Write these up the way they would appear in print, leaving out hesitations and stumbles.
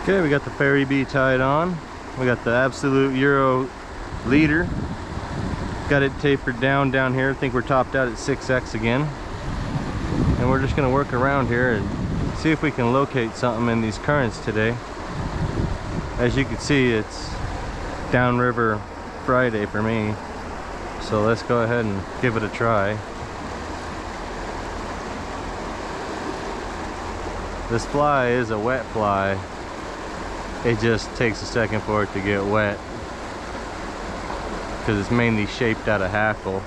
Okay, we got the fairy bee tied on. We got the absolute Euro leader. Got it tapered down here. I think we're topped out at 6X again. And we're just gonna work around here and see if we can locate something in these currents today. As you can see, it's downriver Friday for me. So let's go ahead and give it a try. This fly is a wet fly. It just takes a second for it to get wet because it's mainly shaped out of hackle.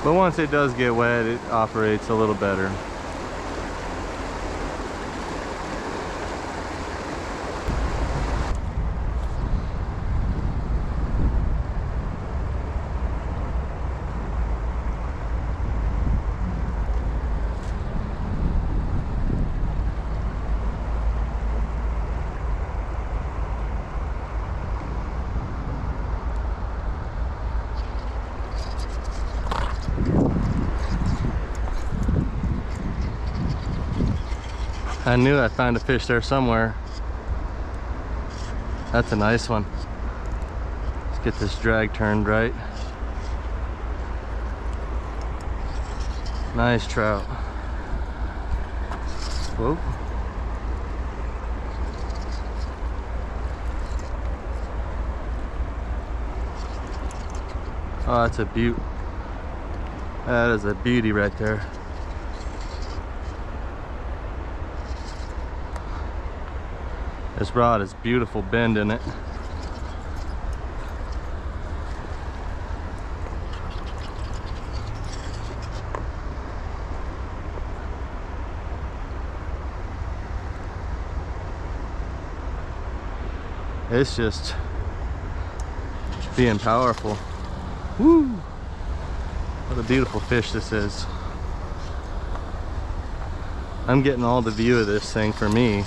But once it does get wet, it operates a little better. I knew I'd find a fish there somewhere. That's a nice one. Let's get this drag turned right. Nice trout. Whoa. Oh, that's a beaut. That is a beauty right there. This rod has beautiful bend in it. It's just being powerful. Woo! What a beautiful fish this is. I'm getting all the view of this thing for me.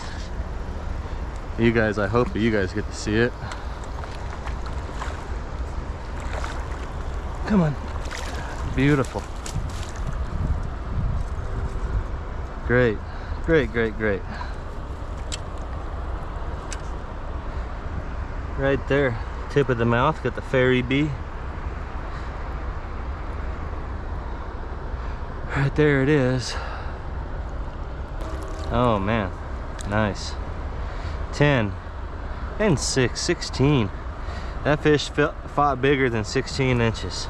You guys, I hope that you guys get to see it. Come on. Beautiful. Great. Great, great, great. Right there, tip of the mouth, got the fairy bee. Right there it is. Oh man, nice. 10 and 6, 16. That fish fought bigger than 16 inches,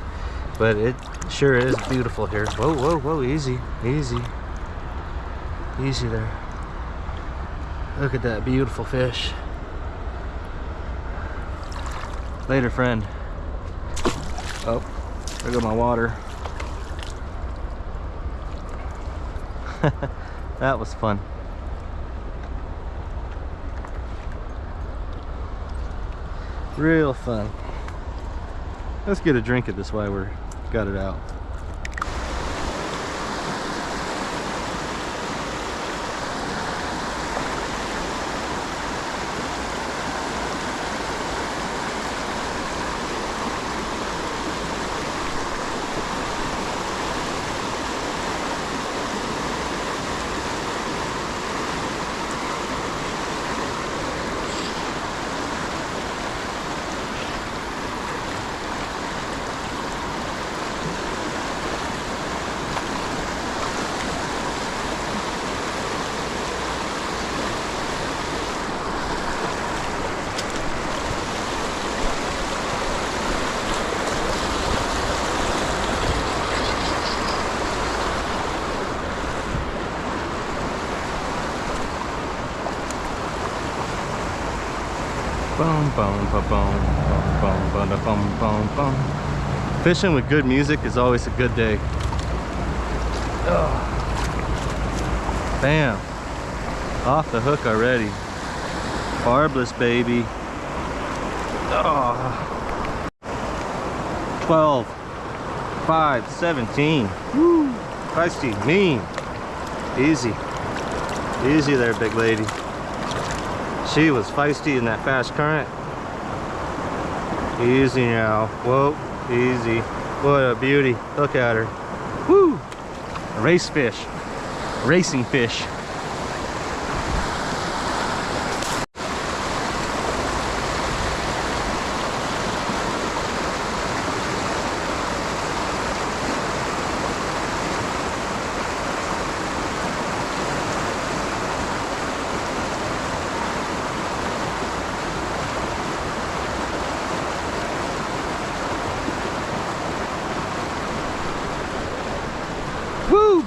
but it sure is beautiful here. Whoa, whoa, whoa, easy, easy, easy there. Look at that beautiful fish. Later, friend. Oh, there goes my water. That was fun. Real fun. Let's get a drink of this while we're got it out. Boom, boom, boom, boom, boom, boom, boom, boom, boom. Fishing with good music is always a good day. Oh. Bam. Off the hook already. Barbless, baby. Oh. 12, 5, 17. Woo. Feisty, mean. Easy. Easy there, big lady. She was feisty in that fast current. Easy now. Whoa, easy. What a beauty. Look at her. Woo! A race fish. Racing fish.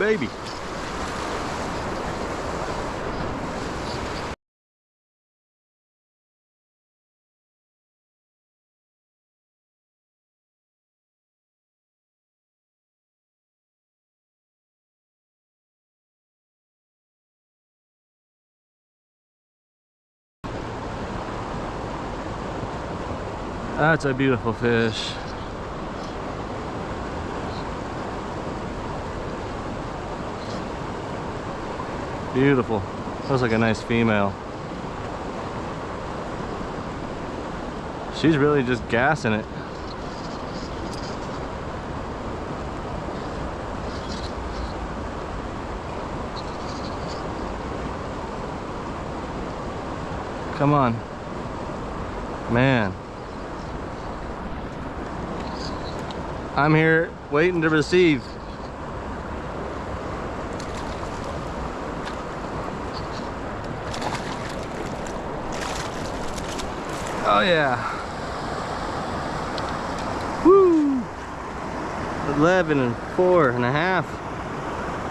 baby. That's a beautiful fish. Beautiful. Looks like a nice female. She's really just gassing it. Come on. Man. I'm here waiting to receive. Oh yeah. Woo! 11 and 4.5.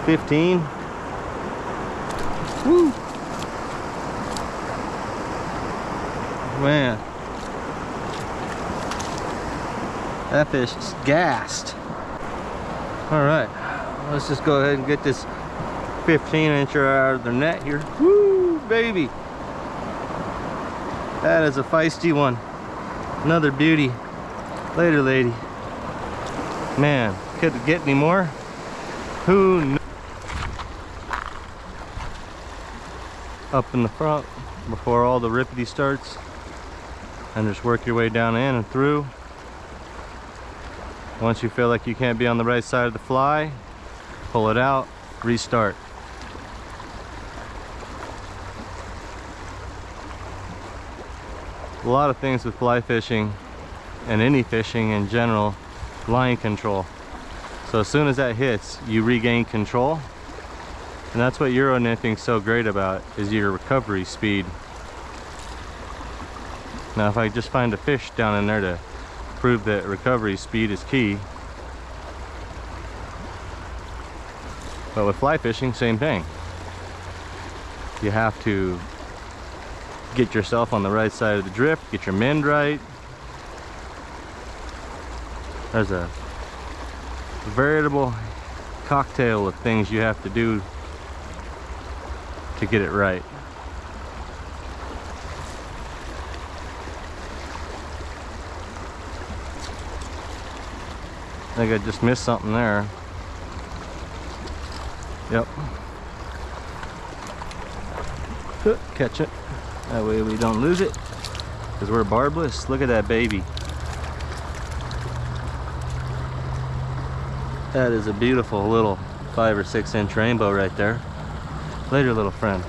15. Woo! Man. That fish is gassed. Alright. Let's just go ahead and get this 15-incher out of the net here. Woo, baby! That is a feisty one. Another beauty. Later, lady. Man, could it get any more? Who knows? Up in the front before all the rippity starts. And just work your way down in and through. Once you feel like you can't be on the right side of the fly, pull it out, restart. A lot of things with fly fishing and any fishing in general, line control. So as soon as that hits, you regain control. And that's what Euro nymphing is so great about, is your recovery speed. Now if I just find a fish down in there to prove that recovery speed is key. But with fly fishing, same thing. You have to get yourself on the right side of the drift, get your mend right. There's a veritable cocktail of things you have to do to get it right. I think I just missed something there. Yep. Catch it. That way we don't lose it, because we're barbless. Look at that baby. That is a beautiful little 5 or 6 inch rainbow right there. Later, little friend.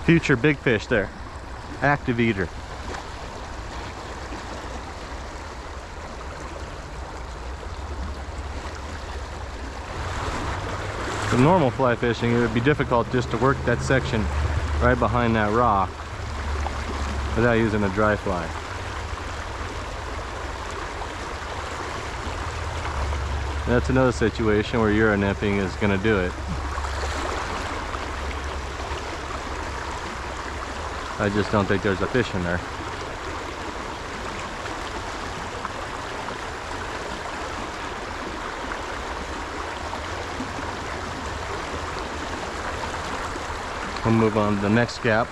Future big fish there. Active eater. For normal fly fishing, it would be difficult just to work that section right behind that rock without using a dry fly. That's another situation where Euro nymphing is going to do it. I just don't think there's a fish in there. We'll move on to the next gap.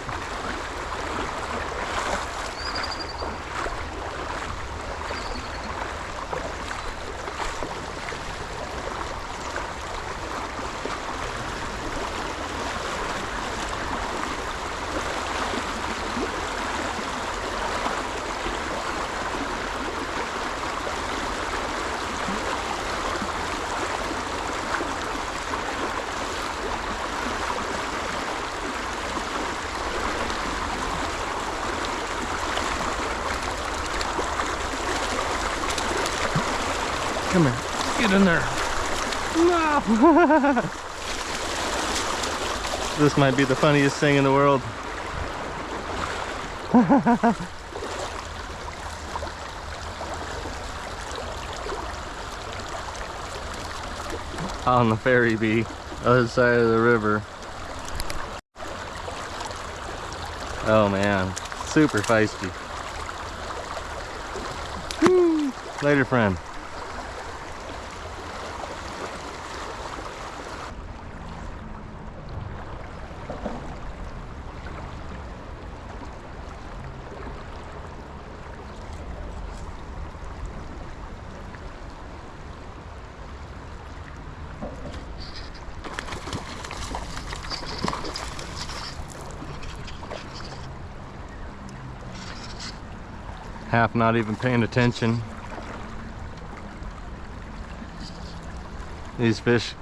Come here, get in there. No! This might be the funniest thing in the world. on the ferry bee, other side of the river. Oh man, super feisty. Woo. Later, friend. Half not even paying attention. These fish.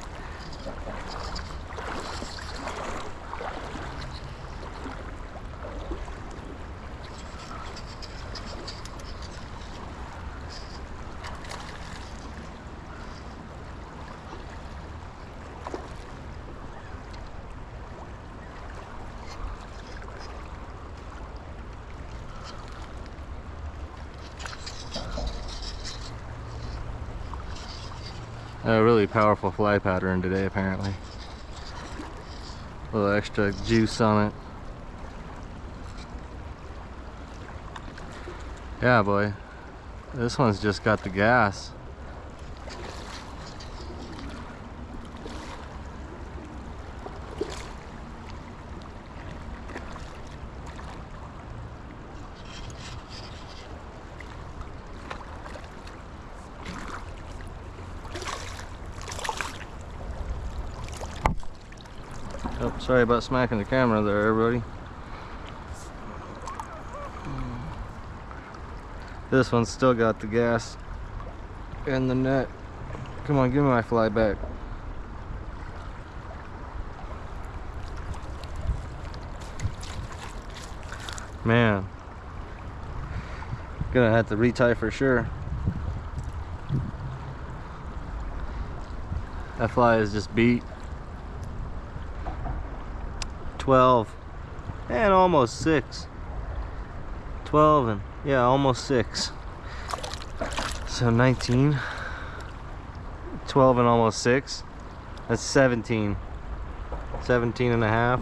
A really powerful fly pattern today, apparently. A little extra juice on it. Yeah, boy. This one's just got the gas. Oh, sorry about smacking the camera there, everybody. This one's still got the gas and the net. Come on, give me my fly back. Man, gonna have to retie for sure. That fly is just beat. 12 and almost 6. 12 and yeah, almost 6. So 19, 12 and almost 6. That's 17. 17 and a half.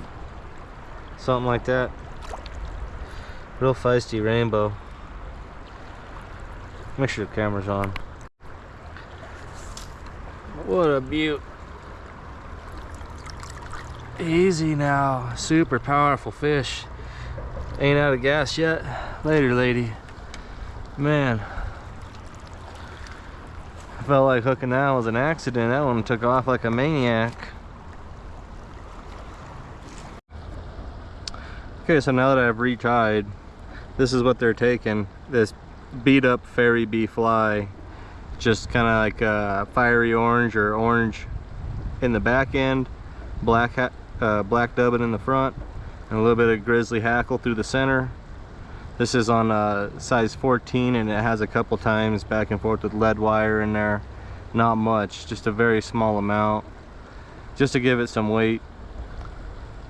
Something like that. Real feisty rainbow. Make sure the camera's on. What a beaut. Easy now. Super powerful fish. Ain't out of gas yet. Later, lady. Man, I felt like hooking that was an accident. That one took off like a maniac. Okay, so now that I've retied, this is what they're taking. This beat up fairy bee fly, just kind of like a fiery orange or orange in the back end, black dubbing in the front, and a little bit of grizzly hackle through the center. This is on size 14, and it has a couple times back and forth with lead wire in there. Not much, just a very small amount, just to give it some weight.